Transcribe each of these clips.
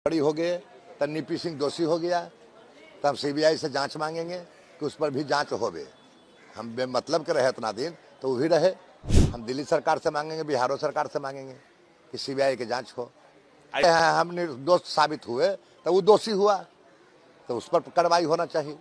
बड़ी हो गए तो लीपी सिंह दोषी हो गया, तब सीबीआई से जांच मांगेंगे कि उस पर भी जांच होवे। हम बेमतलब के रहे इतना दिन तो वो भी रहे। हम दिल्ली सरकार से मांगेंगे, बिहार सरकार से मांगेंगे कि सीबीआई की जांच हो। हम निर्दोष साबित हुए तो वो दोषी हुआ तो उस पर कार्रवाई होना चाहिए।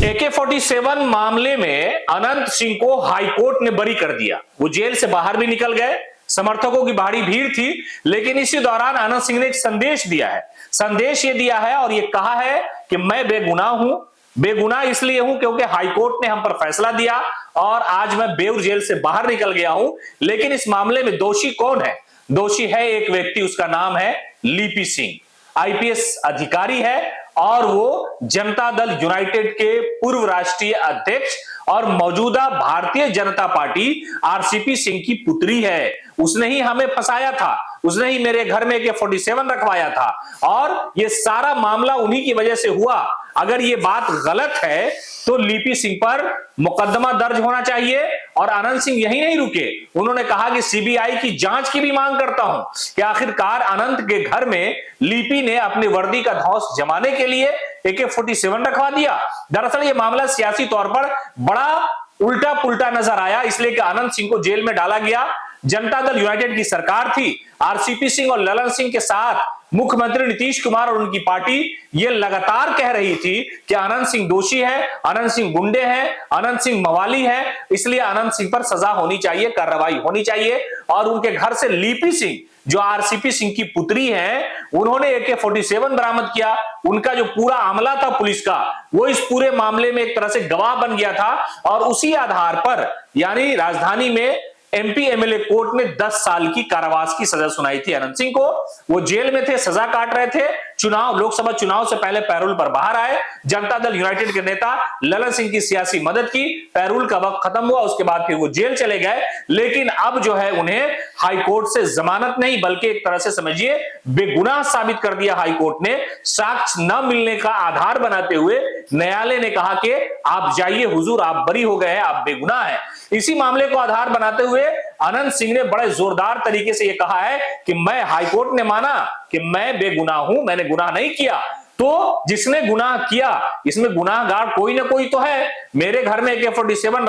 AK-47 मामले में अनंत सिंह को हाईकोर्ट ने बरी कर दिया। वो जेल से बाहर भी निकल गए, समर्थकों की भारी भीड़ थी, लेकिन इसी दौरान अनंत सिंह ने एक संदेश दिया है। संदेश ये दिया है और ये कहा है कि मैं बेगुनाह हूं। बेगुनाह इसलिए हूं क्योंकि हाईकोर्ट ने हम पर फैसला दिया और आज मैं बेउर जेल से बाहर निकल गया हूं। लेकिन इस मामले में दोषी कौन है? दोषी है एक व्यक्ति, उसका नाम है लीपी सिंह। IPS अधिकारी है और वो जनता दल यूनाइटेड के पूर्व राष्ट्रीय अध्यक्ष और मौजूदा भारतीय जनता पार्टी RCP सिंह की पुत्री है। उसने ही हमें फंसाया था, उसने ही मेरे घर में AK-47 रखवाया था और ये सारा मामला उन्हीं की वजह से हुआ। अगर ये बात गलत है तो लीपी सिंह पर मुकदमा दर्ज होना चाहिए। और अनंत सिंह यही नहीं रुके, उन्होंने कहा कि सीबीआई की जांच की भी मांग करता हूं कि आखिरकार अनंत के घर में लीपी ने अपनी वर्दी का धौंस जमाने के लिए AK-47 रखवा दिया। दरअसल ये मामला सियासी तौर पर बड़ा उल्टा पुल्टा नजर आया, इसलिए कि अनंत सिंह को जेल में डाला गया। जनता दल यूनाइटेड की सरकार थी, RCP सिंह और ललन सिंह के साथ मुख्यमंत्री नीतीश कुमार और उनकी पार्टी ये लगातार कह रही थी कि अनंत सिंह दोषी है, अनंत सिंह गुंडे हैं, अनंत सिंह मवाली है, इसलिए अनंत सिंह पर सजा होनी चाहिए, कार्रवाई होनी चाहिए। और उनके घर से लीपी सिंह जो RCP सिंह की पुत्री है, उन्होंने AK-47 बरामद किया। उनका जो पूरा अमला था पुलिस का, वो इस पूरे मामले में एक तरह से गवाह बन गया था और उसी आधार पर यानी राजधानी में MP MLA कोर्ट ने 10 साल की कारावास की सजा सुनाई थी अनंत सिंह को। वो जेल में थे, सजा काट रहे थे। लोकसभा चुनाव से पहले पैरोल पर बाहर आए। जनता दल यूनाइटेड के नेता ललन सिंह की सियासी मदद की, पैरोल का वक्त खत्म हुआ, उसके बाद फिर वो जेल चले गए। लेकिन अब जो है उन्हें हाईकोर्ट से जमानत नहीं बल्कि एक तरह से समझिए बेगुनाह साबित कर दिया हाईकोर्ट ने। साक्ष्य न मिलने का आधार बनाते हुए न्यायालय ने कहा कि आप जाइए हुजूर, आप बरी हो गए हैं, आप बेगुनाह हैं। इसी मामले को आधार बनाते हुए अनंत सिंह ने बड़े जोरदार तरीके से यह कहा है कि मैं, हाईकोर्ट ने माना कि मैं बेगुनाह हूं, मैंने गुनाह नहीं किया। तो जिसने गुनाह किया इसमें गुनाहगार कोई ना कोई तो है। मेरे घर में AK-47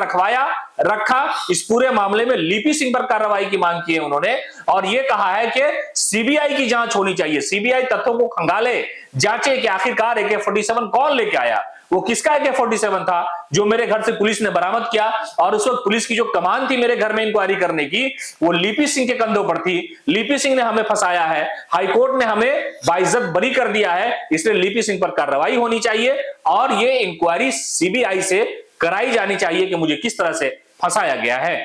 रखा, इस पूरे मामले में लीपी सिंह पर कार्रवाई की मांग की है उन्होंने और यह कहा है कि सीबीआई की जांच होनी चाहिए। सीबीआई तथ्यों को खंगाले, जांचे कि आखिरकार AK-47 कौन लेके आया, वो किसका AK-47 था जो मेरे घर से पुलिस ने बरामद किया। और उस वक्त पुलिस की जो कमान थी मेरे घर में इंक्वायरी करने की, वो लीपी सिंह के कंधों पर थी। लीपी सिंह ने हमें फंसाया है, हाईकोर्ट ने हमें बाइज्जत बरी कर दिया है, इसलिए लीपी सिंह पर कार्रवाई होनी चाहिए और ये इंक्वायरी सीबीआई से कराई जानी चाहिए कि मुझे किस तरह से फंसाया गया है।